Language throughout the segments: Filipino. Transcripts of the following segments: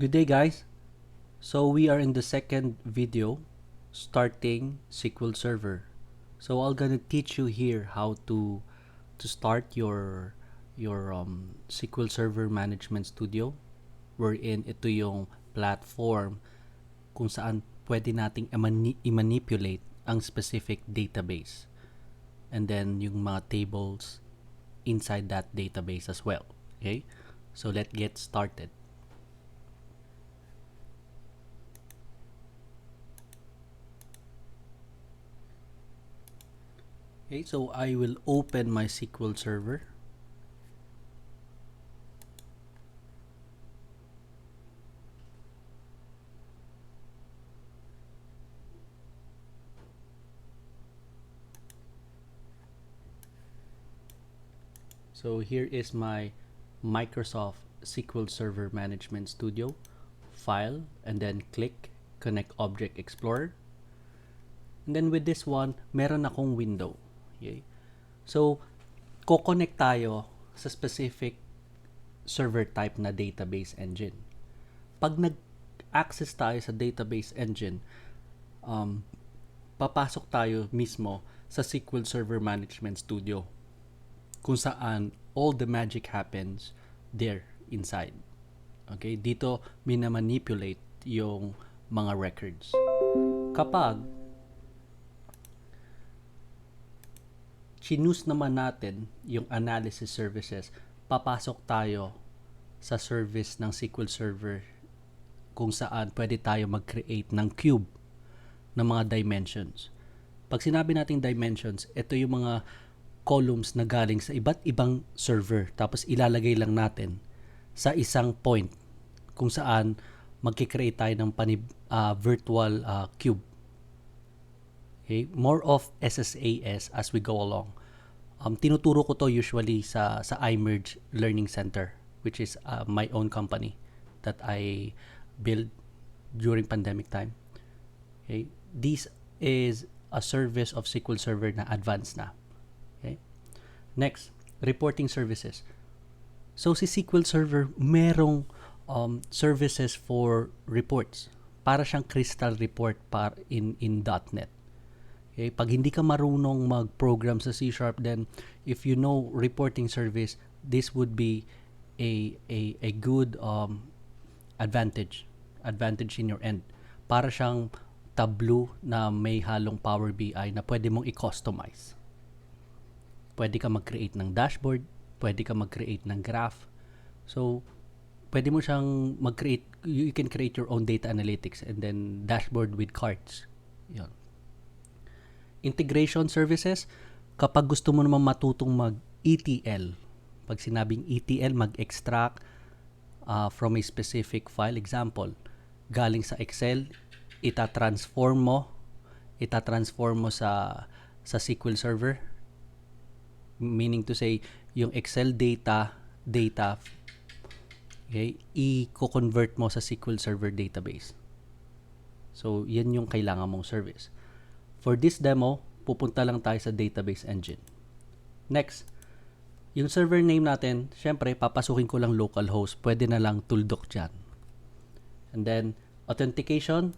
Good day, guys. So we are in the second video starting SQL Server. So I'm gonna teach you here how to start your SQL Server Management Studio, wherein ito yung platform kung saan pwede nating i-manipulate ang specific database and then yung mga tables inside that database as well. Okay, so let's get started. Okay, so I will open my SQL Server. So here is my Microsoft SQL Server Management Studio file, and then click Connect Object Explorer. And then with this one, meron akong window. Okay? So, ko-connect tayo sa specific server type na database engine. Pag nag-access tayo sa database engine, papasok tayo mismo sa SQL Server Management Studio, kung saan all the magic happens there inside. Okay? Dito, minamanipulate yung mga records. Kapag chinus naman natin yung analysis services, papasok tayo sa service ng SQL Server kung saan pwede tayo mag-create ng cube ng mga dimensions. Pag sinabi nating dimensions, ito yung mga columns na galing sa iba't ibang server, tapos ilalagay lang natin sa isang point kung saan magkikreate tayo ng virtual cube. Okay? More of SSAS as we go along. Tinuturo ko to usually sa iMerge Learning Center, which is my own company that I built during pandemic time. Okay? This is a service of SQL Server na advanced na. Okay? Next, reporting services. So si SQL Server merong services for reports. Para siyang crystal report in .NET. Okay? Pag hindi ka marunong mag-program sa C#, then if you know reporting service, this would be a good advantage in your end. Para siyang Tableau na may halong Power BI na pwede mong i-customize. Pwede ka mag-create ng dashboard, pwede ka mag-create ng graph. So, pwede mo siyang mag-create, you can create your own data analytics and then dashboard with charts. Yun. Integration services, kapag gusto mo naman matutong mag-ETL, pag sinabing ETL, mag-extract from a specific file, example, galing sa Excel, itatransform mo sa SQL Server, meaning to say, yung Excel data, okay, i-convert mo sa SQL Server database. So, yan yung kailangan mong service. For this demo, pupunta lang tayo sa database engine. Next, yung server name natin, syempre, papasukin ko lang localhost. Pwede na lang tuldok dyan. And then, authentication,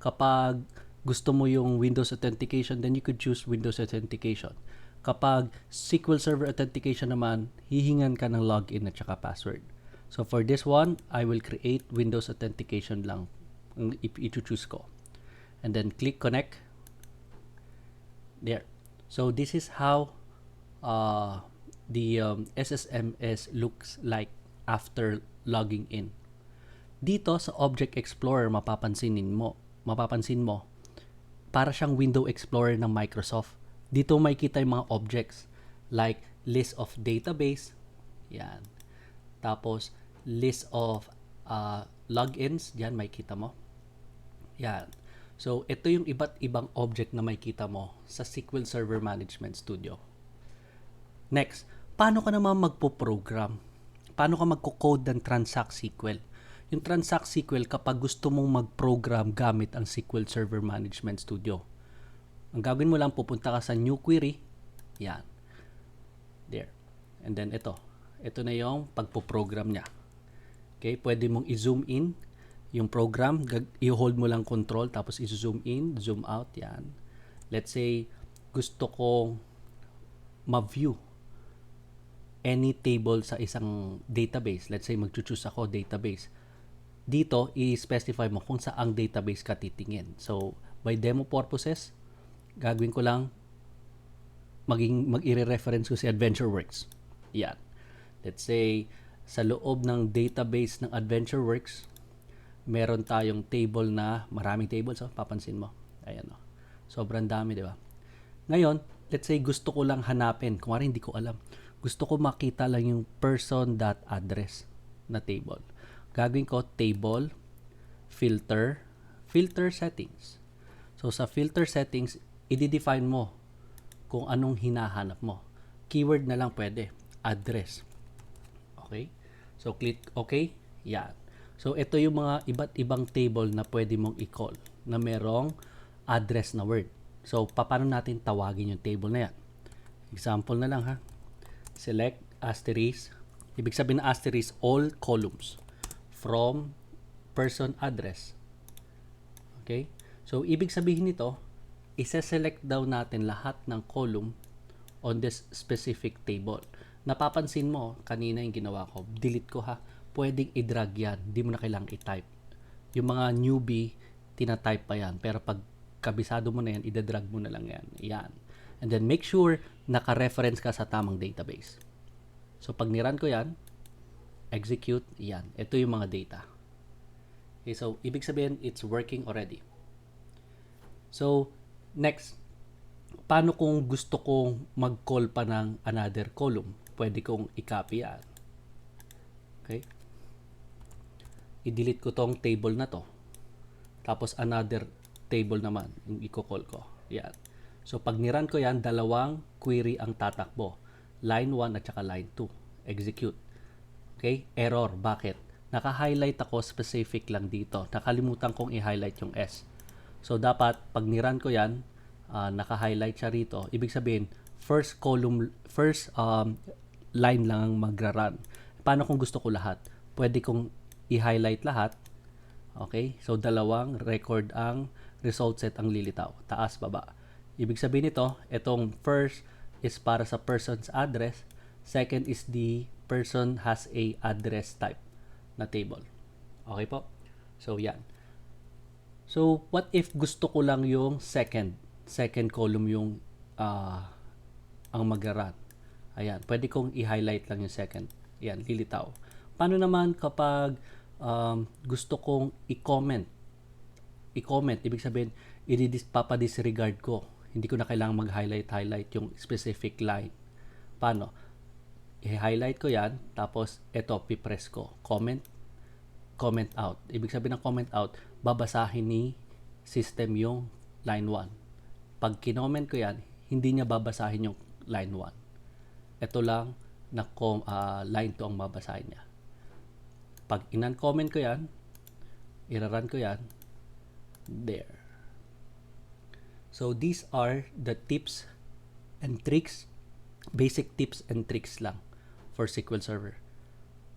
kapag gusto mo yung Windows Authentication, then you could choose Windows Authentication. Kapag SQL Server Authentication naman, hihingan ka ng login at saka password. So for this one, I will create Windows Authentication lang i-choose ko. And then click Connect. There. So this is how the SSMS looks like after logging in. Dito sa Object Explorer, mapapansin mo, para siyang Window Explorer ng Microsoft. Dito makikita yung mga objects like list of database, yan. Tapos list of logins, yan makikita mo. Yan. So ito yung iba't ibang object na makikita mo sa SQL Server Management Studio. Next, paano ka naman magpo-program? Paano ka magko-code ng Transact SQL? Yung Transact SQL kapag gusto mong mag-program gamit ang SQL Server Management Studio. Ang gagawin mo lang, pupunta ka sa New Query. Yan. There. And then ito. Ito na yung pagpo-program niya. Okay? Pwede mong i-zoom in. Yung program, i-hold mo lang control, tapos i-zoom in, zoom out, yan. Let's say, gusto kong ma-view any table sa isang database. Let's say, mag-choose ako database. Dito, i-specify mo kung saang database ka titingin. So, by demo purposes, gagawin ko lang, mag-i-reference ko si AdventureWorks. Yan. Let's say, sa loob ng database ng AdventureWorks, meron tayong table na, maraming tables, papansin mo. Ayan, sobrang dami, di ba? Ngayon, let's say gusto ko lang hanapin, kung hindi ko alam, gusto ko makita lang yung person.address na table. Gagawin ko table, filter settings. So sa filter settings, i-define mo kung anong hinahanap mo. Keyword na lang pwede, address. Okay? So click OK, yan. So ito yung mga iba't ibang table na pwede mong i-call na merong address na word. So, paano natin tawagin yung table na yan? Example na lang ha. Select asterisk. Ibig sabihin na asterisk all columns from person address. Okay? So, ibig sabihin nito, isa-select daw natin lahat ng column on this specific table. Napapansin mo, kanina yung ginawa ko, delete ko ha. Pwedeng i-drag yan. Hindi mo na kailangang i-type. Yung mga newbie, tina-type pa yan. Pero pag kabisado mo na yan, ida-drag mo na lang yan. Yan. And then make sure naka-reference ka sa tamang database. So pag niran ko yan, execute, yan. Ito yung mga data. Okay, so ibig sabihin, it's working already. So, next, paano kung gusto kong mag-call pa ng another column? Pwede kong i-copy yan. Okay? I-delete ko tong table na to. Tapos another table naman yung i-call ko. Yan. So pag niran ko yan, dalawang query ang tatakbo. Line 1 at saka line 2. Execute. Okay? Error. Bakit? Naka-highlight ako specific lang dito. Nakalimutan kong i-highlight yung S. So dapat pag niran ko yan, naka-highlight siya rito. Ibig sabihin, first line lang ang magra-run. Paano kung gusto ko lahat? Pwede kong i-highlight lahat. Okay? So dalawang record ang result set ang lilitaw. Taas, baba. Ibig sabihin nito, itong first is para sa person's address. Second is the person has a address type na table. Okay po? So, yan. So, what if gusto ko lang yung second column yung ang mag-run? Ayan. Pwede kong i-highlight lang yung second. Ayan, lilitaw. Paano naman kapag gusto kong i-comment, ibig sabihin, papadisregard ko. Hindi ko na kailangang mag-highlight yung specific line. Paano? I-highlight ko yan, tapos ito, pipress ko. Comment out. Ibig sabihin ng comment out, babasahin ni system yung line 1. Pag kinoment ko yan, hindi niya babasahin yung line 1. Ito lang na line 2 ang babasahin niya. Pag in-comment ko yan, i-run ko yan, there. So these are the tips and tricks, basic tips and tricks lang for SQL Server.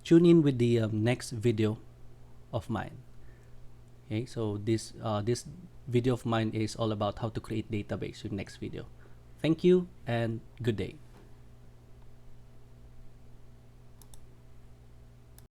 Tune in with the next video of mine. Okay, so this video of mine is all about how to create database. Yung next video. Thank you and good day.